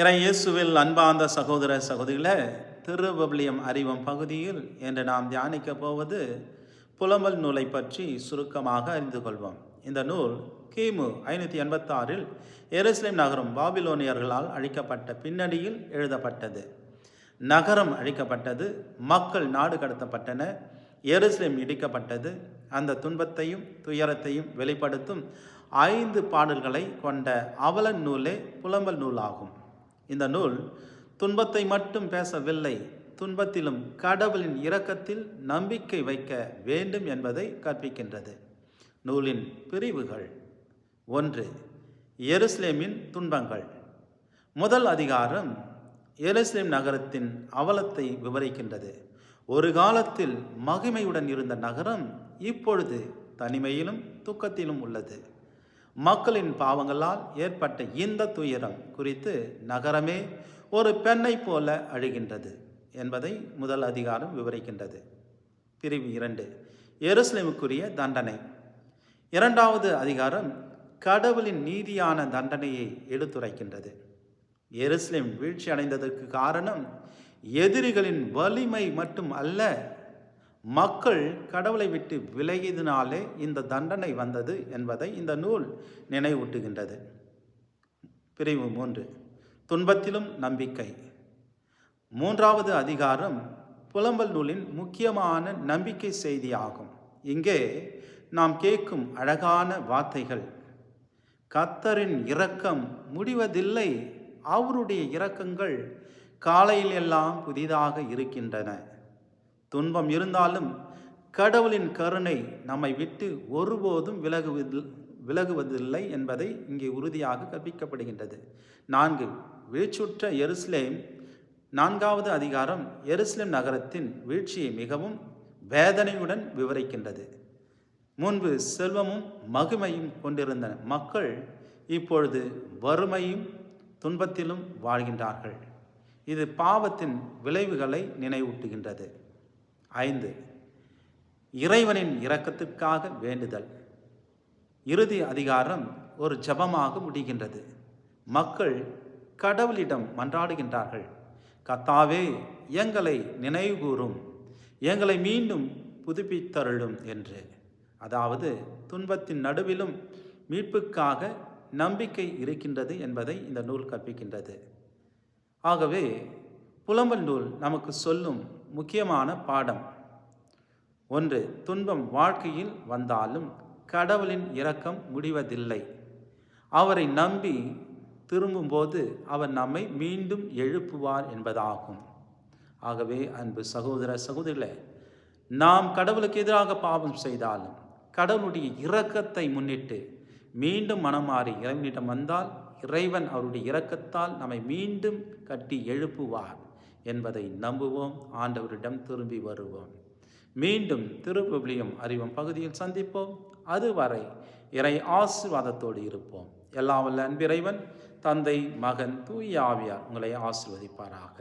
இறை இயேசுவில் அன்பார்ந்த சகோதர சகோதரிகளே, திருவிவிலியம் அறிவும் பகுதியில் இன்று நாம் தியானிக்கப் போவது புலம்பல் நூலை பற்றி சுருக்கமாக அறிந்து கொள்வோம். இந்த நூல் கிமு 586 எருசலேம் நகரம் பாபிலோனியர்களால் அழிக்கப்பட்ட பின்னணியில் எழுதப்பட்டது. நகரம் அழிக்கப்பட்டது, மக்கள் நாடு கடத்தப்பட்டன, எருசலேம் இடிக்கப்பட்டது. அந்த துன்பத்தையும் துயரத்தையும் வெளிப்படுத்தும் 5 பாடல்களை கொண்ட அவல நூலே புலம்பல் நூலாகும். இந்த நூல் துன்பத்தை மட்டும் பேசவில்லை, துன்பத்திலும் கடவுளின் இரக்கத்தில் நம்பிக்கை வைக்க வேண்டும் என்பதை கற்பிக்கின்றது. நூலின் பிரிவுகள்: 1. எருசலேமின் துன்பங்கள். முதல் அதிகாரம் எருசலேம் நகரத்தின் அவலத்தை விவரிக்கின்றது. ஒரு காலத்தில் மகிமையுடன் இருந்த நகரம் இப்பொழுது தனிமையிலும் துக்கத்திலும் உள்ளது. மக்களின் பாவங்களால் ஏற்பட்ட இந்த துயரம் குறித்து நகரமே ஒரு பெண்ணை போல அழுகின்றது என்பதை முதல் அதிகாரம் விவரிக்கின்றது. பிரிவு 2. எருசலேமுக்குரிய தண்டனை. இரண்டாவது அதிகாரம் கடவுளின் நீதியான தண்டனையை எடுத்துரைக்கின்றது. எருசலேம் வீழ்ச்சி அடைந்ததற்கு காரணம் எதிரிகளின் வலிமை மட்டும் அல்ல, மக்கள் கடவுளை விட்டு விலகியதினாலே இந்த தண்டனை வந்தது என்பதை இந்த நூல் நினைவூட்டுகின்றது. பிரிவு 3. துன்பத்திலும் நம்பிக்கை. மூன்றாவது அதிகாரம் புலம்பல் நூலின் முக்கியமான நம்பிக்கை செய்தியாகும். இங்கே நாம் கேட்கும் அழகான வார்த்தைகள்: கர்த்தரின் இரக்கம் முடிவதில்லை, அவருடைய இரக்கங்கள் காலையில் எல்லாம் புதிதாக இருக்கின்றன. துன்பம் இருந்தாலும் கடவுளின் கருணை நம்மை விட்டு ஒருபோதும் விலகுவதில்லை என்பதை இங்கே உறுதியாக கற்பிக்கப்படுகின்றது. 4. வீழ்ச்சுற்ற எருசலேம். நான்காவது அதிகாரம் எருசலேம் நகரத்தின் வீழ்ச்சியை மிகவும் வேதனையுடன் விவரிக்கின்றது. முன்பு செல்வமும் மகிமையும் கொண்டிருந்த மக்கள் இப்பொழுது வறுமையும் துன்பத்திலும் வாழ்கின்றார்கள். இது பாவத்தின் விளைவுகளை நினைவூட்டுகின்றது. 5. இறைவனின் இரக்கத்திற்காக வேண்டுதல். இறுதி அதிகாரம் ஒரு ஜெபமாக முடிகின்றது. மக்கள் கடவுளிடம் மன்றாடுகின்றார்கள்: கர்த்தாவே, எங்களை நினைவுகூரும், எங்களை மீண்டும் புதுப்பித்தருளும் என்று. அதாவது துன்பத்தின் நடுவிலும் மீட்புக்காக நம்பிக்கை இருக்கின்றது என்பதை இந்த நூல் கற்பிக்கின்றது. ஆகவே புலம்பல் நூல் நமக்கு சொல்லும் முக்கியமான பாடம்: 1. துன்பம் வாழ்க்கையில் வந்தாலும் கடவுளின் இரக்கம் முடிவதில்லை. அவரை நம்பி திரும்பும்போது அவர் நம்மை மீண்டும் எழுப்புவார் என்பதாகும். ஆகவே அன்பு சகோதர சகோதரிகளே, நாம் கடவுளுக்கு எதிராக பாவம் செய்தாலும் கடவுளுடைய இரக்கத்தை முன்னிட்டு மீண்டும் மனமாறி இறைவனிடம் வந்தால் இறைவன் அவருடைய இரக்கத்தால் நம்மை மீண்டும் கட்டி எழுப்புவார் என்பதை நம்புவோம். ஆண்டவரிடம் திரும்பி வருவோம். மீண்டும் திருவிவிலியம் அறிவும் பகுதியில் சந்திப்போம். அதுவரை இறை ஆசீர்வாதத்தோடு இருப்போம். எல்லாம் வல்ல அன்பிறைவன், தந்தை, மகன், தூய ஆவியார் உங்களை ஆசீர்வதிப்பாராக.